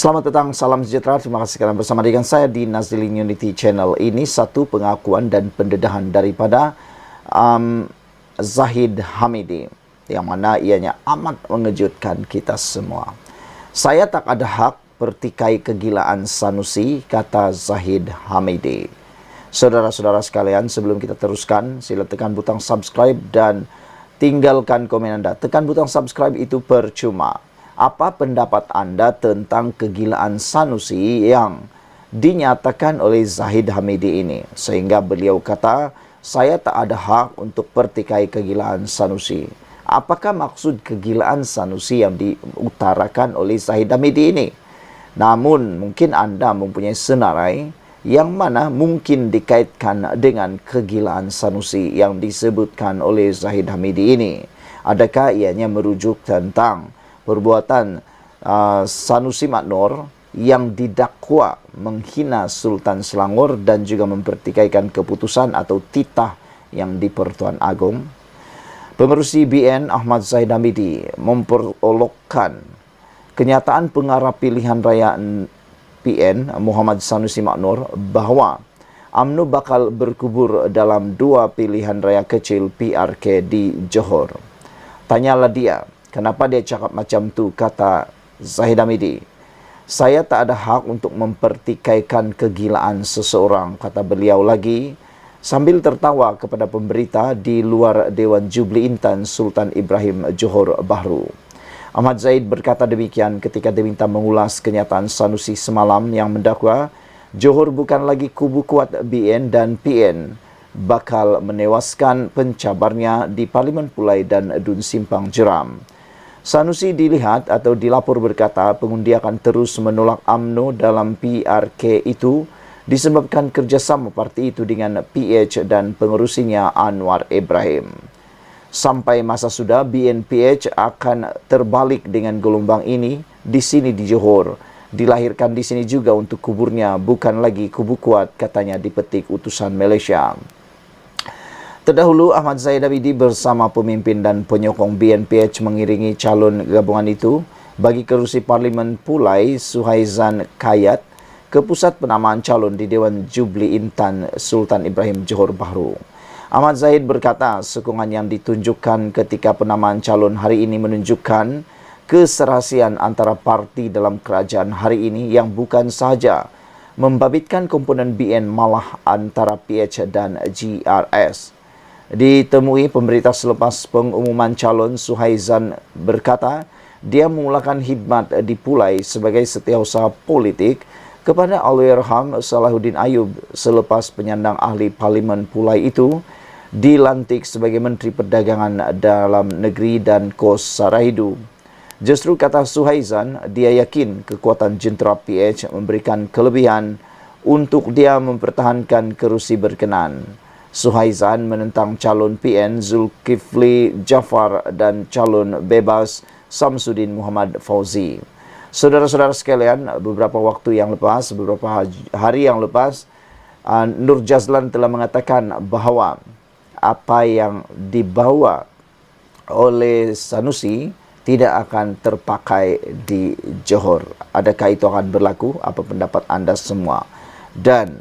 Selamat datang, salam sejahtera. Terima kasih kerana bersama dengan saya di Nazilin Unity Channel. Ini satu pengakuan dan pendedahan daripada Zahid Hamidi, yang mana ianya amat mengejutkan kita semua. Saya tak ada hak pertikai kegilaan Sanusi, kata Zahid Hamidi. Saudara-saudara sekalian, sebelum kita teruskan, sila tekan butang subscribe dan tinggalkan komen anda. Tekan butang subscribe itu percuma. Apa pendapat anda tentang kegilaan Sanusi yang dinyatakan oleh Zahid Hamidi ini? Sehingga beliau kata, saya tak ada hak untuk pertikai kegilaan Sanusi. Apakah maksud kegilaan Sanusi yang diutarakan oleh Zahid Hamidi ini? Namun, mungkin anda mempunyai senarai yang mana mungkin dikaitkan dengan kegilaan Sanusi yang disebutkan oleh Zahid Hamidi ini. Adakah ianya merujuk tentang perbuatan Sanusi Maknur yang didakwa menghina Sultan Selangor dan juga mempertikaikan keputusan atau titah yang di Pertuan Agong? Pengerusi BN Ahmad Zahid Hamidi memperolokkan kenyataan pengarah pilihan raya PN Muhammad Sanusi Maknur bahawa UMNO bakal berkubur dalam dua pilihan raya kecil PRK di Johor. Tanyalah dia, kenapa dia cakap macam tu, kata Zahid Hamidi. Saya tak ada hak untuk mempertikaikan kegilaan seseorang, kata beliau lagi, sambil tertawa kepada pemberita di luar Dewan Jubli Intan Sultan Ibrahim Johor Bahru. Ahmad Zahid berkata demikian ketika diminta mengulas kenyataan Sanusi semalam yang mendakwa Johor bukan lagi kubu kuat BN dan PN bakal menewaskan pencabarnya di Parlimen Pulai dan Dun Simpang Jeram. Sanusi dilihat atau dilapor berkata pengundi akan terus menolak UMNO dalam PRK itu disebabkan kerjasama parti itu dengan PH dan pengerusinya Anwar Ibrahim. Sampai masa sudah BNPH akan terbalik dengan gelombang ini di sini di Johor. Dilahirkan di sini juga untuk kuburnya, bukan lagi kubu kuat, katanya dipetik utusan Malaysia. Terdahulu, Ahmad Zahid Hamidi bersama pemimpin dan penyokong BNPH mengiringi calon gabungan itu bagi kerusi Parlimen Pulai Suhaizan Kayat ke pusat penamaan calon di Dewan Jubli Intan Sultan Ibrahim Johor Bahru. Ahmad Zahid berkata, sokongan yang ditunjukkan ketika penamaan calon hari ini menunjukkan keserasian antara parti dalam kerajaan hari ini yang bukan sahaja membabitkan komponen BN malah antara PH dan GRS. Ditemui pemberita selepas pengumuman calon, Suhaizan berkata dia memulakan khidmat di Pulai sebagai setiausaha politik kepada Allahyarham Salahuddin Ayub selepas penyandang ahli Parlimen Pulai itu dilantik sebagai Menteri Perdagangan Dalam Negeri dan Kos Sarahidu. Justru kata Suhaizan, dia yakin kekuatan jentera PH memberikan kelebihan untuk dia mempertahankan kerusi berkenan. Suhaizan menentang calon PN Zulkifli Jaafar dan calon bebas Samsudin Muhammad Fauzi. Saudara-saudara sekalian, beberapa hari yang lepas, Nur Jazlan telah mengatakan bahawa apa yang dibawa oleh Sanusi tidak akan terpakai di Johor. Adakah itu akan berlaku? Apa pendapat anda semua? Dan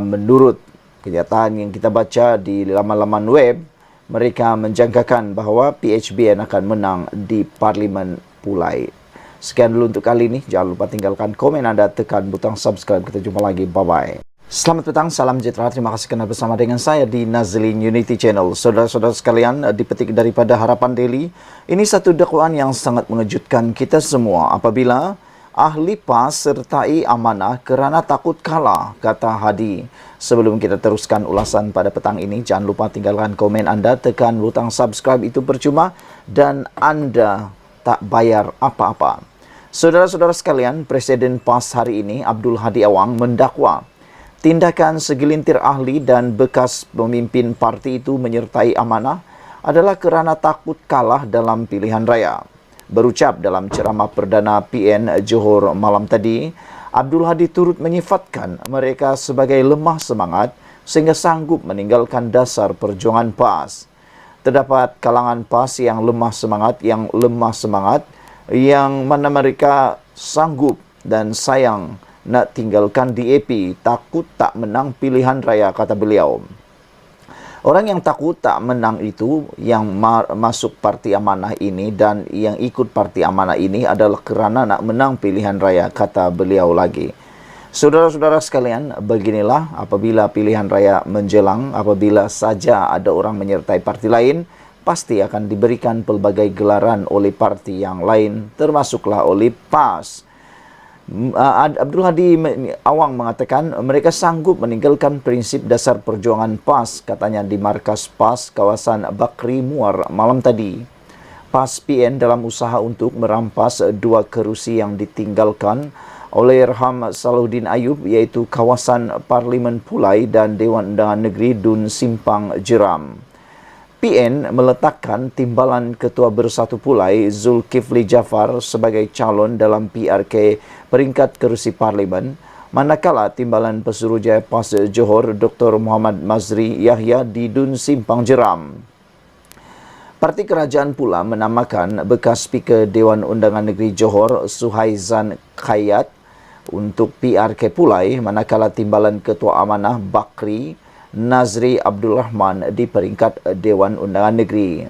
menurut kenyataan yang kita baca di laman-laman web, mereka menjangkakan bahawa PHBN akan menang di Parlimen Pulai. Sekian dulu untuk kali ini. Jangan lupa tinggalkan komen anda, tekan butang subscribe. Kita jumpa lagi. Bye-bye. Selamat petang, salam sejahtera. Terima kasih kerana bersama dengan saya di Nazilin Unity Channel. Saudara-saudara sekalian, dipetik daripada Harapan Daily, ini satu dakwaan yang sangat mengejutkan kita semua apabila ahli PAS sertai amanah kerana takut kalah, kata Hadi. Sebelum kita teruskan ulasan pada petang ini, jangan lupa tinggalkan komen anda, tekan butang subscribe itu percuma dan anda tak bayar apa-apa. Saudara-saudara sekalian, Presiden PAS hari ini, Abdul Hadi Awang, mendakwa tindakan segelintir ahli dan bekas pemimpin parti itu menyertai amanah adalah kerana takut kalah dalam pilihan raya. Berucap dalam ceramah Perdana PN Johor malam tadi, Abdul Hadi turut menyifatkan mereka sebagai lemah semangat sehingga sanggup meninggalkan dasar perjuangan PAS. Terdapat kalangan PAS yang lemah semangat, yang mana mereka sanggup dan sayang nak tinggalkan DAP, takut tak menang pilihan raya, kata beliau. Orang yang takut tak menang itu yang masuk Parti Amanah ini dan yang ikut Parti Amanah ini adalah kerana nak menang pilihan raya, kata beliau lagi. Saudara-saudara sekalian, beginilah apabila pilihan raya menjelang, apabila saja ada orang menyertai parti lain, pasti akan diberikan pelbagai gelaran oleh parti yang lain, termasuklah oleh PAS. Abdul Hadi Awang mengatakan mereka sanggup meninggalkan prinsip dasar perjuangan PAS, katanya di markas PAS kawasan Bakri Muar malam tadi. PAS PN dalam usaha untuk merampas 2 kerusi yang ditinggalkan oleh Raham Salahuddin Ayub, iaitu kawasan Parlimen Pulai dan Dewan Undangan Negeri Dun Simpang Jeram. PN meletakkan timbalan Ketua Bersatu Pulai Zulkifli Jaafar sebagai calon dalam PRK peringkat kerusi Parlimen, manakala timbalan Pesuruhjaya PAS Johor Dr. Muhammad Mazri Yahya di Dun Simpang Jeram. Parti Kerajaan pula menamakan bekas Speaker Dewan Undangan Negeri Johor Suhaizan Khayat untuk PRK Pulai, manakala timbalan Ketua Amanah Bakri Nazri Abdul Rahman di peringkat Dewan Undangan Negeri.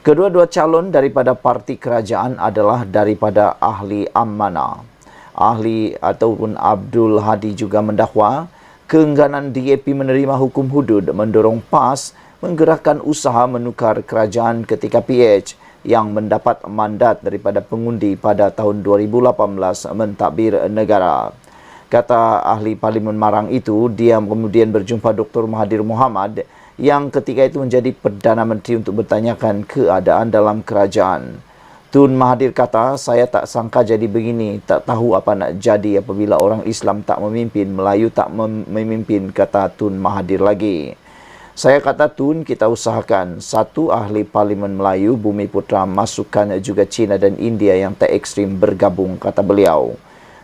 Kedua-dua calon daripada parti kerajaan adalah daripada ahli amanah. Ahli ataupun Abdul Hadi juga mendakwa keengganan DAP menerima hukum hudud mendorong PAS menggerakkan usaha menukar kerajaan ketika PH yang mendapat mandat daripada pengundi pada tahun 2018 mentadbir negara. Kata ahli Parlimen Marang itu, dia kemudian berjumpa Dr. Mahathir Mohamad yang ketika itu menjadi Perdana Menteri untuk bertanyakan keadaan dalam kerajaan. Tun Mahathir kata, saya tak sangka jadi begini, tak tahu apa nak jadi apabila orang Islam tak memimpin, Melayu tak memimpin, kata Tun Mahathir lagi. Saya kata, Tun, kita usahakan satu ahli Parlimen Melayu, Bumi Putra, masukkan juga China dan India yang tak ekstrim bergabung, kata beliau.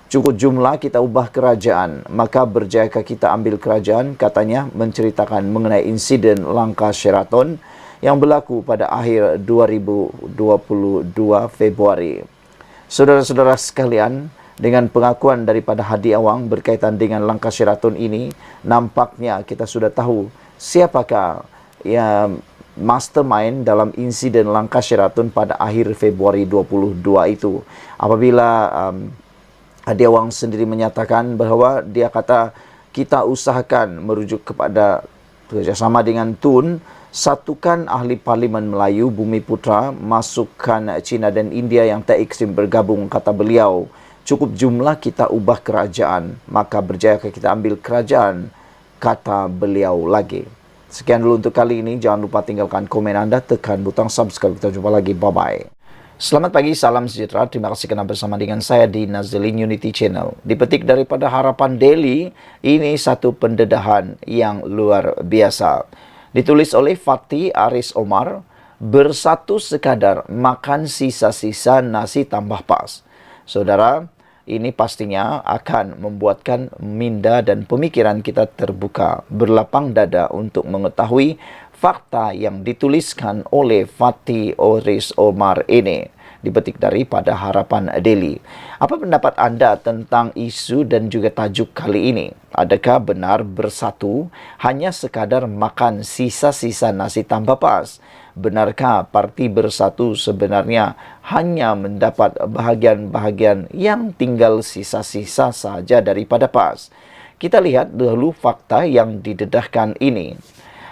Cukup jumlah kita ubah kerajaan, maka berjayakah kita ambil kerajaan, katanya, menceritakan mengenai insiden langkah Sheraton yang berlaku pada akhir 2022 Februari. Saudara-saudara sekalian, dengan pengakuan daripada Hadi Awang berkaitan dengan langkah Sheraton ini, nampaknya kita sudah tahu siapakah yang mastermind dalam insiden langkah Sheraton pada akhir Februari 22 itu. Apabila Hadi Awang sendiri menyatakan bahawa dia kata kita usahakan merujuk kepada kerjasama dengan Tun, satukan ahli Parlimen Melayu Bumi Putra, masukkan China dan India yang tak ekstrim bergabung, kata beliau. Cukup jumlah kita ubah kerajaan, maka berjayakah kita ambil kerajaan, kata beliau lagi. Sekian dulu untuk kali ini. Jangan lupa tinggalkan komen anda, tekan butang subscribe. Kita jumpa lagi. Bye-bye. Selamat pagi, salam sejahtera. Terima kasih kerana bersama dengan saya di Nazlin Unity Channel. Dipetik daripada Harapan Daily, ini satu pendedahan yang luar biasa. Ditulis oleh Fatih Aris Omar, bersatu sekadar makan sisa-sisa nasi tambah PAS. Saudara, ini pastinya akan membuatkan minda dan pemikiran kita terbuka, berlapang dada untuk mengetahui fakta yang dituliskan oleh Fatih Aris Omar ini, dipetik daripada Harapan Daily. Apa pendapat anda tentang isu dan juga tajuk kali ini? Adakah benar bersatu hanya sekadar makan sisa-sisa nasi tambah PAS? Benarkah parti bersatu sebenarnya hanya mendapat bahagian-bahagian yang tinggal sisa-sisa saja daripada PAS? Kita lihat dahulu fakta yang didedahkan ini.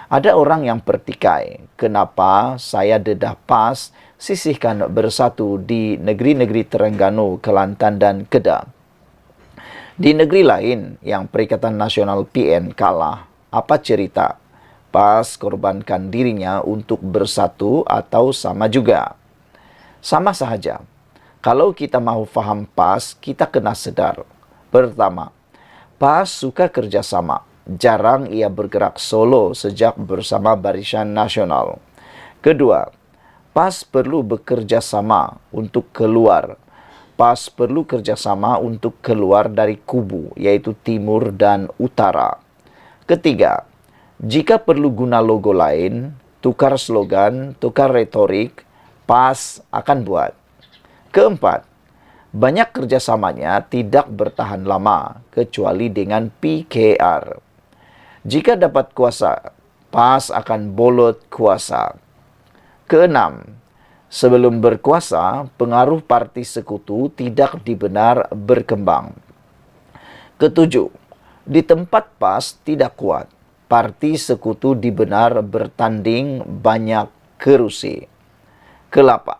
Ada orang yang pertikai, kenapa saya dedah PAS sisihkan bersatu di negeri-negeri Terengganu, Kelantan dan Kedah. Di negeri lain yang Perikatan Nasional PN kalah, apa cerita? PAS korbankan dirinya untuk bersatu atau sama juga? Sama sahaja. Kalau kita mahu faham PAS, kita kena sedar. Pertama, PAS suka kerjasama. Jarang ia bergerak solo sejak bersama Barisan Nasional. Kedua, PAS perlu bekerja sama untuk keluar. PAS perlu kerjasama untuk keluar dari kubu, iaitu timur dan utara. Ketiga, jika perlu guna logo lain, tukar slogan, tukar retorik, PAS akan buat. Keempat, Banyak kerjasamanya tidak bertahan lama, kecuali dengan PKR. Jika dapat kuasa, PAS akan bolot kuasa. Keenam, sebelum berkuasa, pengaruh parti sekutu tidak dibenar berkembang. Ketujuh, di tempat PAS tidak kuat, parti sekutu dibenar bertanding banyak kerusi. Kelapan,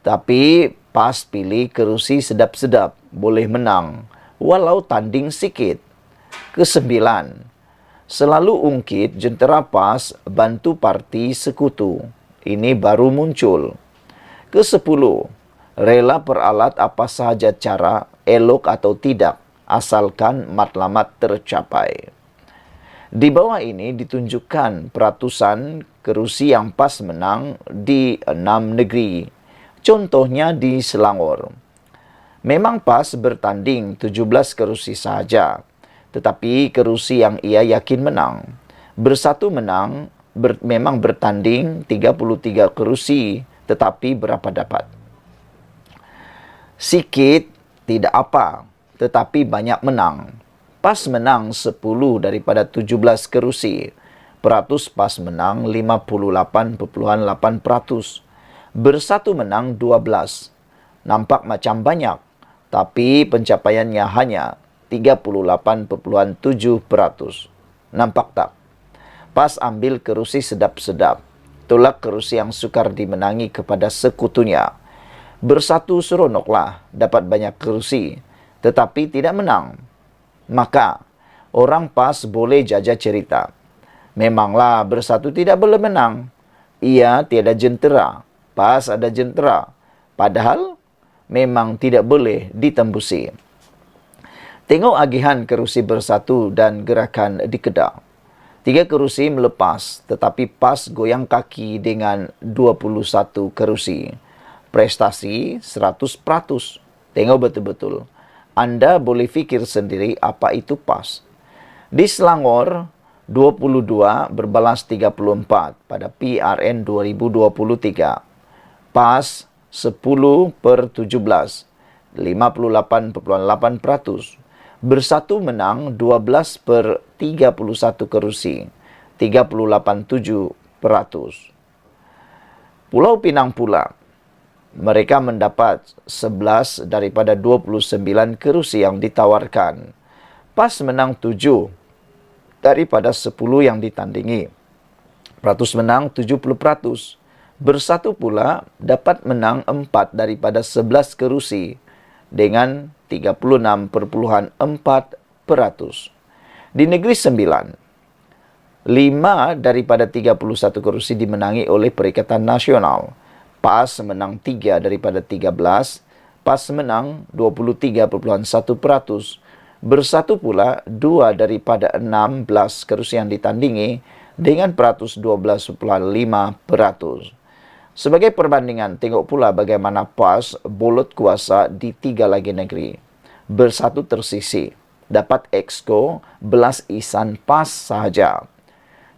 tapi PAS pilih kerusi sedap-sedap, boleh menang, walau tanding sikit. Kesembilan, selalu ungkit jentera PAS bantu parti sekutu. Ini baru muncul. Kesepuluh, rela peralat apa sahaja cara, elok atau tidak, asalkan matlamat tercapai. Di bawah ini ditunjukkan peratusan kerusi yang PAS menang di 6 negeri. Contohnya di Selangor. Memang PAS bertanding 17 kerusi sahaja, tetapi kerusi yang ia yakin menang. Bersatu menang, memang bertanding 33 kerusi, tetapi berapa dapat? Sikit tidak apa, tetapi banyak menang. PAS menang 10 daripada 17 kerusi. Peratus PAS menang 58,8%. Bersatu menang 12. Nampak macam banyak, tapi pencapaiannya hanya 38,7%. Nampak tak? PAS ambil kerusi sedap-sedap, tolak kerusi yang sukar dimenangi kepada sekutunya. Bersatu seronoklah dapat banyak kerusi, tetapi tidak menang. Maka, orang PAS boleh jajah cerita. Memanglah bersatu tidak boleh menang. Ia tiada jentera, PAS ada jentera. Padahal, memang tidak boleh ditembusi. Tengok agihan kerusi bersatu dan gerakan di Kedah. 3 kerusi melepas, tetapi PAS goyang kaki dengan 21 kerusi. Prestasi 100%. Tengok betul-betul. Anda boleh fikir sendiri apa itu PAS. Di Selangor, 22 berbalas 34 pada PRN 2023. PAS 10/17, 58,8%. Bersatu menang 12/31 kerusi, 38,7%. Pulau Pinang pula, mereka mendapat 11 daripada 29 kerusi yang ditawarkan. PAS menang 7 daripada 10 yang ditandingi. Peratus menang 70%. Bersatu pula dapat menang 4 daripada 11 kerusi dengan 36,4%. Di Negeri Sembilan, 5 daripada 31 kerusi dimenangi oleh Perikatan Nasional. PAS menang 3 daripada 13, PAS menang 23,1%. Bersatu pula 2 daripada 16 kerusi yang ditandingi dengan peratus 12,5%. Sebagai perbandingan, tengok pula bagaimana PAS bolot kuasa di 3 lagi negeri. Bersatu tersisi, dapat exco belas isan PAS sahaja.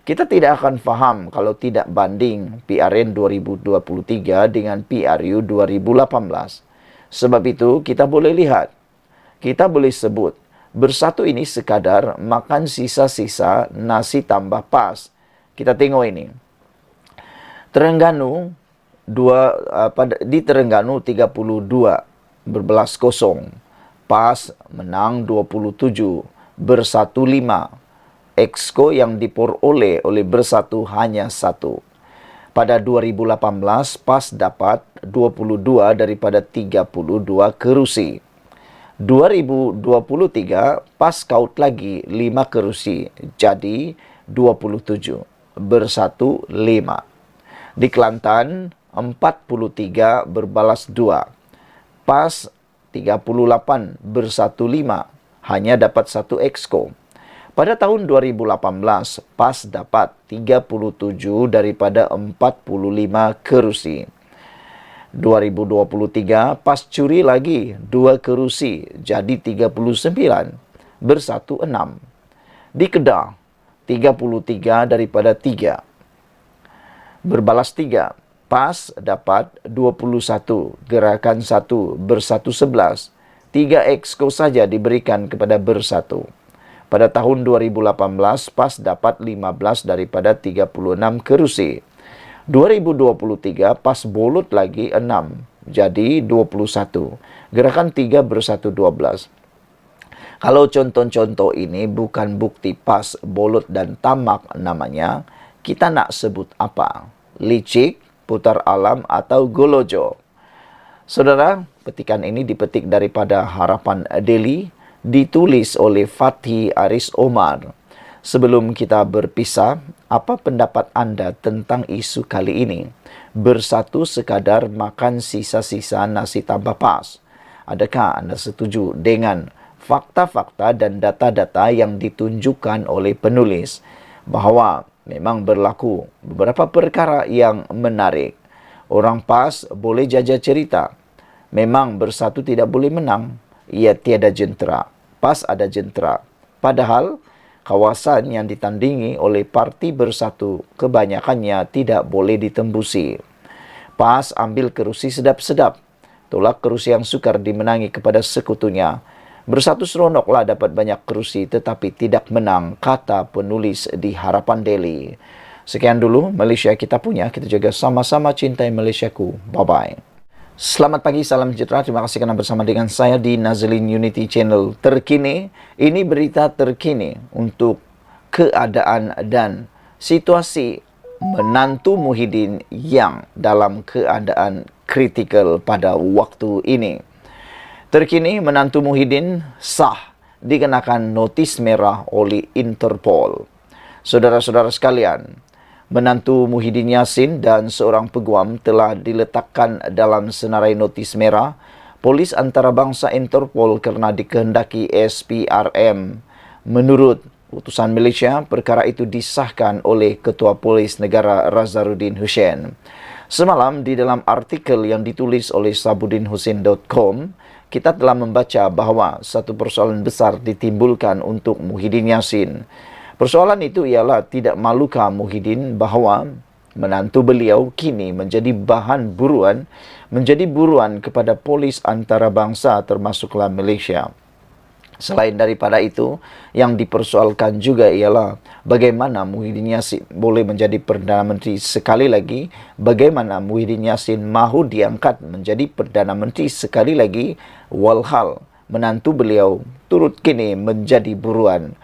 Kita tidak akan faham kalau tidak banding PRN 2023 dengan PRU 2018. Sebab itu, kita boleh lihat, kita boleh sebut, bersatu ini sekadar makan sisa-sisa nasi tambah PAS. Kita tengok ini. Terengganu, di Terengganu 32 berbelas kosong. PAS menang 27, bersatu 5. Exco yang diperoleh oleh bersatu hanya 1. Pada 2018, PAS dapat 22 daripada 32 kerusi. 2023, PAS kaut lagi 5 kerusi, jadi 27. Bersatu 5. Di Kelantan, 43 berbalas 2. PAS 38 bersatu 5, hanya dapat 1 exco. Pada tahun 2018, PAS dapat 37 daripada 45 kerusi. 2023, PAS curi lagi 2 kerusi, jadi 39, bersatu 6. Di Kedah, 33 daripada 3. Berbalas 3, PAS dapat 21, Gerakan 1 bersatu 11. 3 exco saja diberikan kepada bersatu. Pada tahun 2018, PAS dapat 15 daripada 36 kerusi. 2023, PAS bolut lagi 6, jadi 21. Gerakan 3 bersatu 12. Kalau contoh-contoh ini bukan bukti PAS, bolut dan tamak namanya, kita nak sebut apa? Licik, putar alam, atau golojo? Saudara, petikan ini dipetik daripada Harapan Daily, ditulis oleh Fatih Aris Omar. Sebelum kita berpisah, apa pendapat Anda tentang isu kali ini? Bersatu sekadar makan sisa-sisa nasi tambah PAS. Adakah Anda setuju dengan fakta-fakta dan data-data yang ditunjukkan oleh penulis bahawa memang berlaku beberapa perkara yang menarik? Orang PAS boleh jajah cerita. Memang bersatu tidak boleh menang. Ia tiada jentera. PAS ada jentera. Padahal kawasan yang ditandingi oleh parti bersatu kebanyakannya tidak boleh ditembusi. PAS ambil kerusi sedap-sedap. Tolak kerusi yang sukar dimenangi kepada sekutunya. Bersatu seronoklah dapat banyak kerusi tetapi tidak menang, kata penulis di Harapan Daily. Sekian dulu Malaysia kita punya. Kita juga sama-sama cintai Malaysiaku. Bye-bye. Selamat pagi, salam sejahtera. Terima kasih kerana bersama dengan saya di Nazlin Unity Channel terkini. Ini berita terkini untuk keadaan dan situasi menantu Muhyiddin yang dalam keadaan kritikal pada waktu ini. Terkini, menantu Muhyiddin sah dikenakan notis merah oleh Interpol. Saudara-saudara sekalian, menantu Muhyiddin Yassin dan seorang peguam telah diletakkan dalam senarai notis merah Polis Antarabangsa Interpol kerana dikehendaki SPRM. Menurut utusan Malaysia, perkara itu disahkan oleh Ketua Polis Negara Razaruddin Hussein. Semalam di dalam artikel yang ditulis oleh sabudinhusin.com, kita telah membaca bahawa satu persoalan besar ditimbulkan untuk Muhyiddin Yassin. Persoalan itu ialah tidak malukah Muhyiddin bahawa menantu beliau kini menjadi bahan buruan, menjadi buruan kepada polis antarabangsa termasuklah Malaysia. Selain daripada itu, yang dipersoalkan juga ialah bagaimana Muhyiddin Yassin boleh menjadi Perdana Menteri sekali lagi, bagaimana Muhyiddin Yassin mahu diangkat menjadi Perdana Menteri sekali lagi, walhal menantu beliau turut kini menjadi buruan.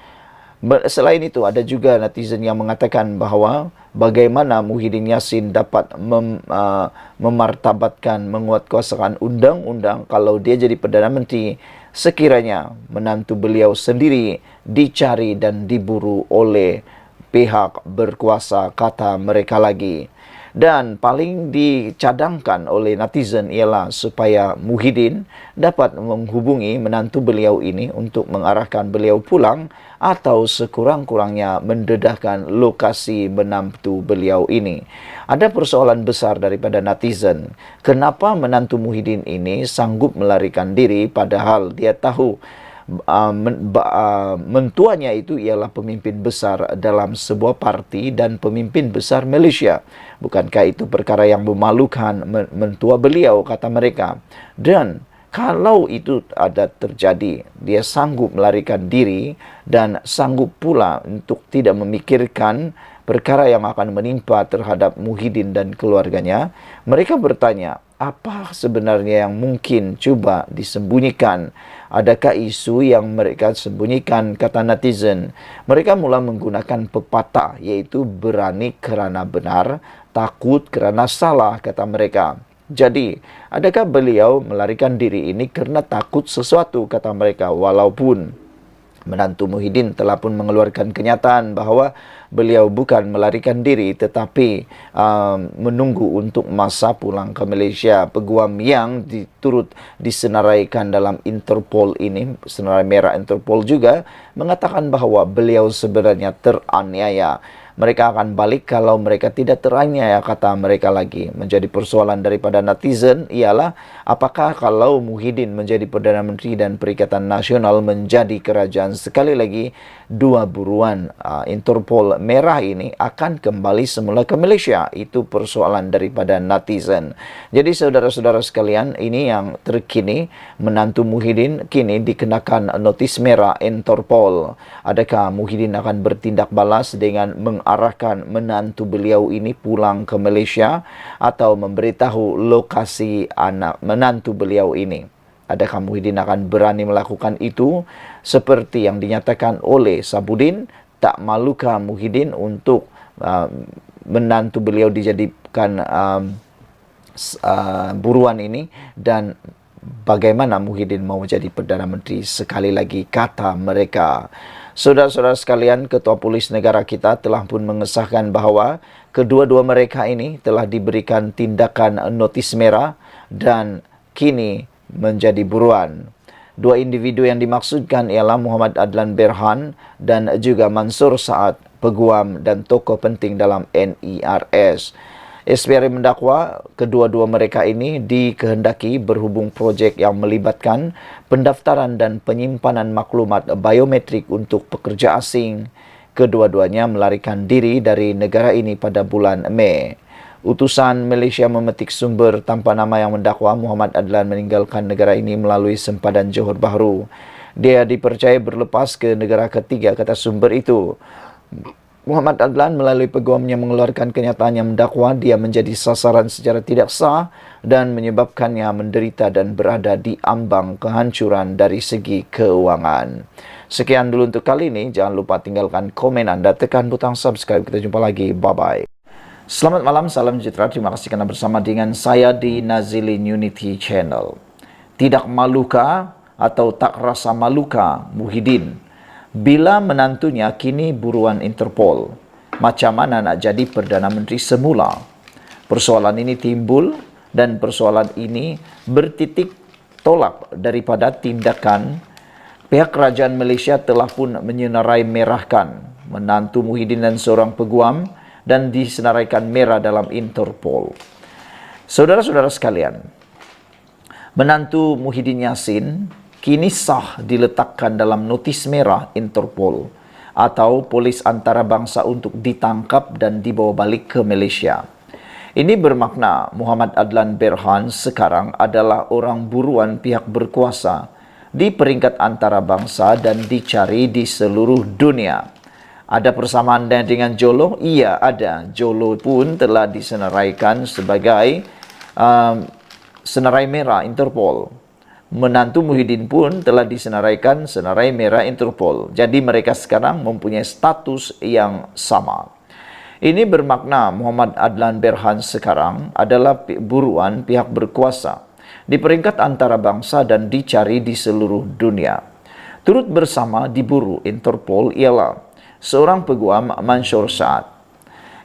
Selain itu, ada juga netizen yang mengatakan bahawa bagaimana Muhyiddin Yassin dapat memartabatkan, menguatkuasakan undang-undang kalau dia jadi Perdana Menteri sekiranya menantu beliau sendiri dicari dan diburu oleh pihak berkuasa, kata mereka lagi. Dan paling dicadangkan oleh netizen ialah supaya Muhyiddin dapat menghubungi menantu beliau ini untuk mengarahkan beliau pulang atau sekurang-kurangnya mendedahkan lokasi menantu beliau ini. Ada persoalan besar daripada netizen. Kenapa menantu Muhyiddin ini sanggup melarikan diri padahal dia tahu mentuanya itu ialah pemimpin besar dalam sebuah parti dan pemimpin besar Malaysia. Bukankah itu perkara yang memalukan mentua beliau, kata mereka. Dan kalau itu ada terjadi, dia sanggup melarikan diri dan sanggup pula untuk tidak memikirkan perkara yang akan menimpa terhadap Muhyiddin dan keluarganya. Mereka bertanya, apa sebenarnya yang mungkin cuba disembunyikan? Adakah isu yang mereka sembunyikan, kata netizen? Mereka mula menggunakan pepatah, iaitu berani kerana benar, takut kerana salah, kata mereka. Jadi, adakah beliau melarikan diri ini kerana takut sesuatu, kata mereka, walaupun menantu Muhyiddin telah pun mengeluarkan kenyataan bahawa beliau bukan melarikan diri tetapi menunggu untuk masa pulang ke Malaysia. Peguam yang turut disenaraikan dalam Interpol ini, senarai merah Interpol juga, mengatakan bahwa beliau sebenarnya teraniaya. Mereka akan balik kalau mereka tidak teraniaya, kata mereka lagi. Menjadi persoalan daripada netizen ialah apakah kalau Muhyiddin menjadi Perdana Menteri dan Perikatan Nasional menjadi kerajaan, sekali lagi dua buruan Interpol merah ini akan kembali semula ke Malaysia. Itu persoalan daripada netizen. Jadi saudara-saudara sekalian, ini yang terkini, menantu Muhyiddin kini dikenakan notis merah Interpol. Adakah Muhyiddin akan bertindak balas dengan mengarahkan menantu beliau ini pulang ke Malaysia atau memberitahu lokasi anak menantu beliau ini? Adakah Muhyiddin akan berani melakukan itu seperti yang dinyatakan oleh Sabudin? Tak malukah Muhyiddin untuk menantu beliau dijadikan buruan ini, dan bagaimana Muhyiddin mau jadi Perdana Menteri sekali lagi, kata mereka. Saudara-saudara sekalian, Ketua Polis Negara kita telah pun mengesahkan bahawa kedua-dua mereka ini telah diberikan tindakan notis merah dan kini menjadi buruan. Dua individu yang dimaksudkan ialah Muhammad Adlan Berhan dan juga Mansur Saad, peguam dan tokoh penting dalam NERS. SPRM mendakwa kedua-dua mereka ini dikehendaki berhubung projek yang melibatkan pendaftaran dan penyimpanan maklumat biometrik untuk pekerja asing. Kedua-duanya melarikan diri dari negara ini pada bulan Mei. Utusan Malaysia memetik sumber tanpa nama yang mendakwa Muhammad Adlan meninggalkan negara ini melalui sempadan Johor Bahru. Dia dipercaya berlepas ke negara ketiga, kata sumber itu. Muhammad Adlan melalui peguamnya mengeluarkan kenyataan yang mendakwa dia menjadi sasaran secara tidak sah dan menyebabkannya menderita dan berada di ambang kehancuran dari segi keuangan. Sekian dulu untuk kali ini. Jangan lupa tinggalkan komen Anda, tekan butang subscribe. Kita jumpa lagi. Bye-bye. Selamat malam, salam sejahtera. Terima kasih kerana bersama dengan saya di Nazilin Unity Channel. Tidak malukah atau tak rasa malukah Muhyiddin bila menantunya kini buruan Interpol? Macam mana nak jadi Perdana Menteri semula? Persoalan ini timbul dan persoalan ini bertitik tolak daripada tindakan pihak kerajaan Malaysia telah pun menyenarai merahkan menantu Muhyiddin dan seorang peguam dan disenaraikan merah dalam Interpol. Saudara-saudara sekalian, menantu Muhyiddin Yassin kini sah diletakkan dalam notis merah Interpol atau polis antarabangsa untuk ditangkap dan dibawa balik ke Malaysia. Ini bermakna Muhammad Adlan Berhan sekarang adalah orang buruan pihak berkuasa di peringkat antarabangsa dan dicari di seluruh dunia. Ada persamaan dengan Jolo? Iya, ada. Jolo pun telah disenaraikan sebagai senarai merah Interpol. Menantu Muhyiddin pun telah disenaraikan senarai merah Interpol. Jadi mereka sekarang mempunyai status yang sama. Ini bermakna Muhammad Adlan Berhan sekarang adalah buruan pihak berkuasa di peringkat antarabangsa dan dicari di seluruh dunia. Turut bersama diburu Interpol ialah seorang peguam Mansur Saad.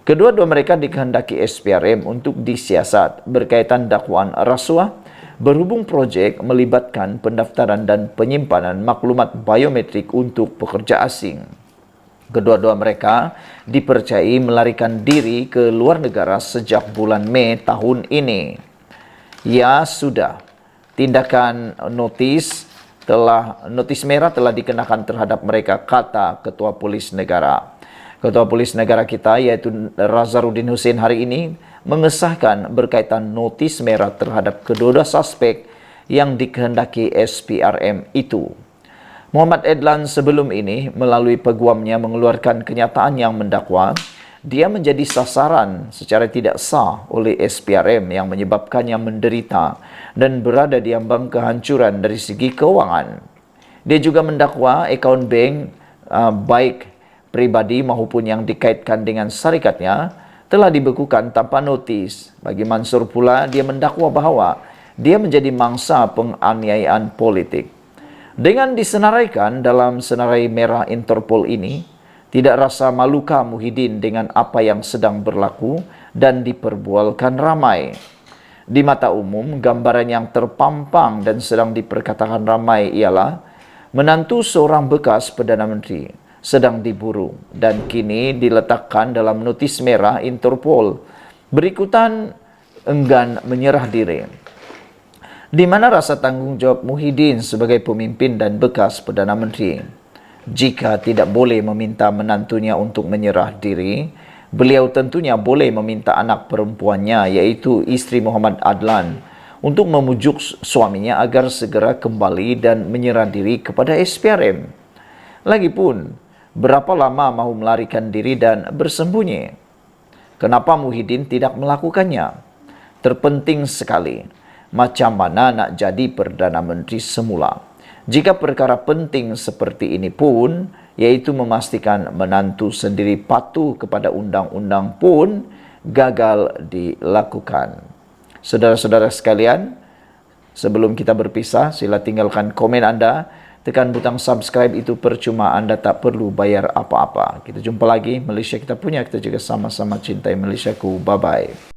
Kedua-dua mereka dikehendaki SPRM untuk disiasat berkaitan dakwaan rasuah berhubung projek melibatkan pendaftaran dan penyimpanan maklumat biometrik untuk pekerja asing. Kedua-dua mereka dipercayai melarikan diri ke luar negara sejak bulan Mei tahun ini. Ya sudah, tindakan notis merah telah dikenakan terhadap mereka, kata Ketua Polis Negara. Ketua Polis Negara kita iaitu Razarudin Hussein hari ini mengesahkan berkaitan notis merah terhadap kedua suspek yang dikehendaki SPRM itu. Muhammad Adlan sebelum ini melalui peguamnya mengeluarkan kenyataan yang mendakwa dia menjadi sasaran secara tidak sah oleh SPRM yang menyebabkannya menderita dan berada di ambang kehancuran dari segi keuangan. Dia juga mendakwa akaun bank baik pribadi maupun yang dikaitkan dengan syarikatnya telah dibekukan tanpa notis. Bagi Mansur pula, dia mendakwa bahawa dia menjadi mangsa penganiayaan politik. Dengan disenaraikan dalam senarai merah Interpol ini, tidak rasa malukah Muhyiddin dengan apa yang sedang berlaku dan diperbualkan ramai. Di mata umum, gambaran yang terpampang dan sedang diperkatakan ramai ialah Menantu seorang bekas Perdana Menteri sedang diburu dan kini diletakkan dalam notis merah Interpol. Berikutan enggan menyerah diri. Di mana rasa tanggung jawab Muhyiddin sebagai pemimpin dan bekas Perdana Menteri? Jika tidak boleh meminta menantunya untuk menyerah diri, beliau tentunya boleh meminta anak perempuannya, iaitu isteri Muhammad Adlan, untuk memujuk suaminya agar segera kembali dan menyerah diri kepada SPRM. Lagipun, berapa lama mahu melarikan diri dan bersembunyi? Kenapa Muhyiddin tidak melakukannya? Terpenting sekali, macam mana nak jadi Perdana Menteri semula. Jika perkara penting seperti ini pun, yaitu memastikan menantu sendiri patuh kepada undang-undang pun gagal dilakukan. Saudara-saudara sekalian, sebelum kita berpisah, sila tinggalkan komen Anda, tekan butang subscribe, itu percuma, Anda tak perlu bayar apa-apa. Kita jumpa lagi, Malaysia kita punya, kita juga sama-sama cintai Malaysiaku. Bye-bye.